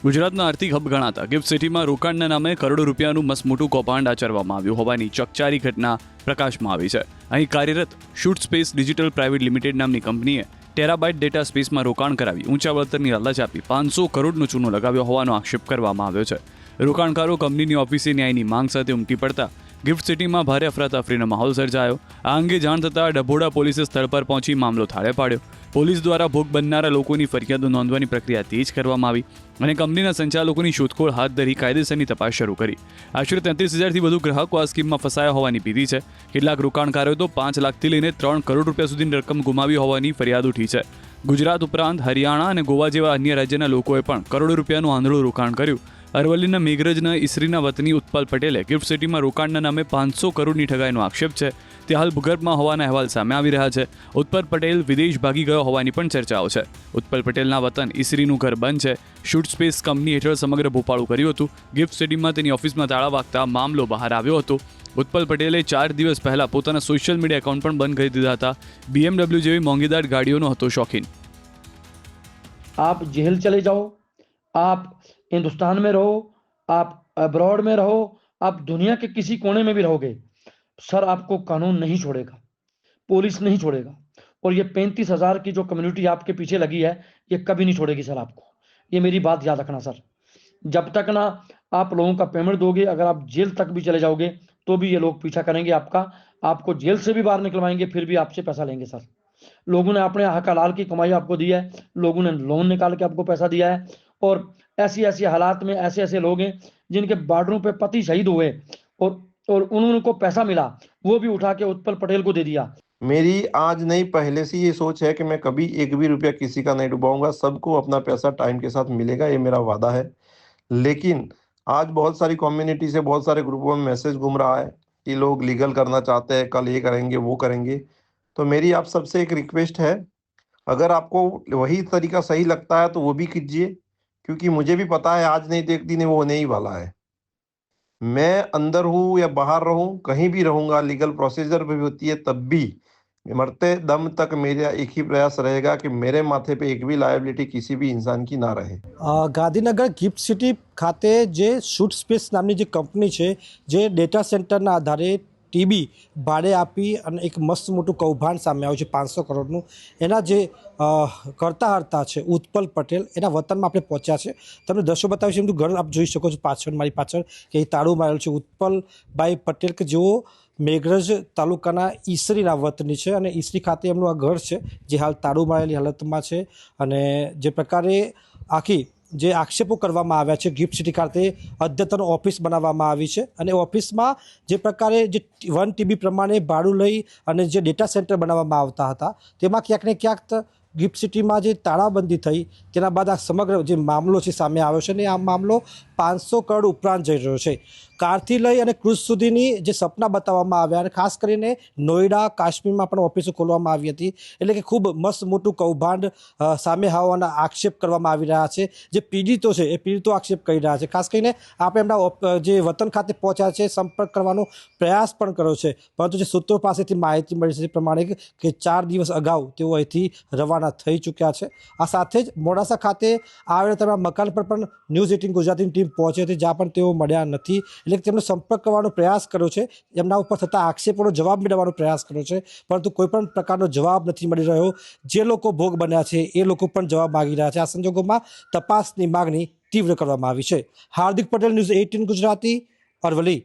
ગુજરાતના આર્થિક હબ ગણાતા ગિફ્ટ સિટીમાં રોકાણના નામે કરોડો રૂપિયાનું મસમોટું કૌભાંડ આચરવામાં આવ્યું હોવાની ચકચારી ઘટના પ્રકાશમાં આવી છે। અહીં કાર્યરત shoot space digital private limited નામની કંપનીએ ટેરાબાઇટ ડેટા સ્પેસમાં રોકાણ કરાવી ઊંચા વળતરની લાલચ આપી 500 કરોડનો ચૂનો લગાવ્યો હોવાનો આક્ષેપ કરવામાં આવ્યો છે। રોકાણકારો કંપનીની ઓફિસે ન્યાયની માંગ સાથે ઉમટી પડતા ગિફ્ટ સિટીમાં ભારે અફરાતફરીનો માહોલ સર્જાયો। આ અંગે જાણ થતાં ડભોડા પોલીસે સ્થળ પર પહોંચી મામલો થાળે પાડ્યો। પોલીસ દ્વારા ભોગ બનનારા લોકોની ફરિયાદો નોંધવાની પ્રક્રિયા તેજ કરવામાં આવી અને કંપનીના સંચાલકોની શોધખોળ હાથ ધરી કાયદેસરની તપાસ શરૂ કરી। આશરે 33,000થી વધુ ગ્રાહકો આ સ્કીમમાં ફસાયા હોવાની ભીતિ છે। કેટલાક રોકાણકારોએ તો 5 લાખથી લઈને 3 કરોડ રૂપિયા સુધીની રકમ ગુમાવી હોવાની ફરિયાદ ઉઠી છે। ગુજરાત ઉપરાંત હરિયાણા અને ગોવા જેવા અન્ય રાજ્યના લોકોએ પણ કરોડો રૂપિયાનું આંધળું રોકાણ કર્યું। અરવલ્લીના મેઘરજના ઈસરીના વતની ઉત્પલ પટેલે ગિફ્ટ સિટીમાં રોકાણના નામે 500 કરોડની ઠગાઈનો આક્ષેપ છે। તે હાલ ભૂગર્ભમાં હોવાના અહેવાલ સામે આવી રહ્યા છે। ઉત્પલ પટેલ વિદેશ ભાગી ગયો હોવાની પણ ચર્ચાઓ છે। ઉત્પલ પટેલના વતન ઈસરીનું ઘર બંધ છે। શૂટ સ્પેસ કંપની હેઠળ સમગ્ર ભોપાળું કર્યું હતું। ગિફ્ટ સિટીમાં તેની ઓફિસમાં તાળા વાગતા મામલો બહાર આવ્યો હતો। ઉત્પલ પટેલે 4 દિવસ પહેલા પોતાના સોશિયલ મીડિયા એકાઉન્ટ પણ બંધ કરી દીધા હતા। BMW જેવી મોંઘીદાર ગાડીઓનો હતો શौकीन। आप जेल चले जाओ, आप हिंदुस्तान में रहो, आप अब्रॉड में रहो, आप दुनिया के किसी कोने में भी रहोगे, सर आपको कानून नहीं छोड़ेगा, पुलिस नहीं छोड़ेगा। और ये 35,000 की जो कम्युनिटी आपके पीछे लगी है ये कभी नहीं छोड़ेगी सर आपको। ये मेरी बात याद रखना सर। जब तक ना आप लोगों का पेमेंट दोगे, अगर आप जेल तक भी चले जाओगे तो भी ये लोग पीछा करेंगे आपका, आपको जेल से भी बाहर निकलवाएंगे, फिर भी आपसे पैसा लेंगे सर। लोगों ने अपने हक हलाल की कमाई आपको दी है, लोगों ने लोन निकाल के आपको पैसा दिया है। और ऐसी ऐसी हालात में ऐसे ऐसे लोग हैं जिनके बॉर्डरों पे पति शहीद हुए और उनको पैसा मिला, वो भी उठा के उत्पल पटेल को दे दिया। मेरी आज नहीं पहले से ये सोच है कि मैं कभी एक भी रुपया किसी का नहीं डुबाऊंगा। सबको अपना पैसा टाइम के साथ मिलेगा, ये मेरा वादा है। लेकिन आज बहुत सारी कम्युनिटी से बहुत सारे ग्रुपों में मैसेज घूम रहा है कि लोग लीगल करना चाहते हैं, कल ये करेंगे वो करेंगे। तो मेरी आप सबसे एक रिक्वेस्ट है, अगर आपको वही तरीका सही लगता है तो वो भी कीजिए, क्योंकि मुझे भी पता है आज नहीं तो एक दिन वो होने ही वाला है। मैं अंदर हूँ या बाहर रहूँ, कहीं भी रहूँगा, लीगल प्रोसीजर भी होती है, तब भी मरते दम तक मेरा एक ही प्रयास रहेगा कि मेरे माथे पे एक भी लायबिलिटी किसी भी इंसान की ना रहे। ગાંધીનગર ગિફ્ટ સિટી ખાતે જે શૂટ સ્પેસ નામની જે કંપની છે, જે ડેટા સેન્ટરના આધારે ટીબી ભાડે આપી અને એક મસ્ત મોટું કૌભાંડ સામે આવ્યું છે 500 કરોડનું। એના જે કરતા હર્તા છે ઉત્પલ પટેલ, એના વતનમાં આપણે પહોંચ્યા છે। તમને દ્રશ્યો બતાવીશું। એમનું ઘર આપ જોઈ શકો છો પાછળ, મારી પાછળ, કે અહીં તાળું મારેલું છે। ઉત્પલભાઈ પટેલ કે જેઓ મેઘરજ તાલુકાના ઈસરીના વતની છે અને ઈસરી ખાતે એમનું આ ઘર છે જે હાલ તાળું મારેલી હાલતમાં છે। અને જે પ્રકારે આખી જે આક્ષેપો કરવામાં આવ્યા છે, ગિફ્ટ સિટી ખાતે અદ્યતન ઓફિસ બનાવવામાં આવી છે અને ઓફિસમાં જે પ્રકારે જે 1 TB પ્રમાણે ભાડું લઈ અને જે ડેટા સેન્ટર બનાવવામાં આવતા હતા, તેમાં ક્યાંક ને ક્યાંક ગિફ્ટ સિટીમાં જે તાળાબંધી થઈ તેના બાદ આ સમગ્ર જે મામલો છે સામે આવ્યો છે અને આ મામલો 500 કરોડ ઉપરાંત જઈ રહ્યો છે। કારથી લઈ અને ક્રૂઝ સુધીની જે સપના બતાવવામાં આવ્યા અને ખાસ કરીને નોઈડા, કાશ્મીરમાં પણ ઓફિસો ખોલવામાં આવી હતી। એટલે કે ખૂબ મસ્ત મોટું કૌભાંડ સામે આવવાના આક્ષેપ કરવામાં આવી રહ્યા છે। જે પીડિતો છે એ પીડિતો આક્ષેપ કરી રહ્યા છે। ખાસ કરીને આપણે એમના જે વતન ખાતે પહોંચ્યા છે, સંપર્ક કરવાનો પ્રયાસ પણ કર્યો છે, પરંતુ જે સૂત્રો પાસેથી માહિતી મળી છે તે પ્રમાણે કે 4 દિવસ અગાઉ તેઓ અહીંથી રવાના થઈ ચૂક્યા છે। આ સાથે જ મોડાસા ખાતે આવેલા તેમના મકાન પર પણ ન્યૂઝ 18 ગુજરાતીની ટીમ પહોંચી હતી, જ્યાં પણ તેઓ મળ્યા નથી। એટલે કે તેમનો સંપર્ક કરવાનો પ્રયાસ કર્યો છે, એમના ઉપર થતા આક્ષેપોનો જવાબ મેળવવાનો પ્રયાસ કર્યો છે, પરંતુ કોઈ પણ પ્રકારનો જવાબ નથી મળી રહ્યો। જે લોકો ભોગ બન્યા છે એ લોકો પણ જવાબ માગી રહ્યા છે। આ સંજોગોમાં તપાસની માગણી તીવ્ર કરવામાં આવી છે। હાર્દિક પટેલ, ન્યૂઝ 18 ગુજરાતી, અરવલ્લી।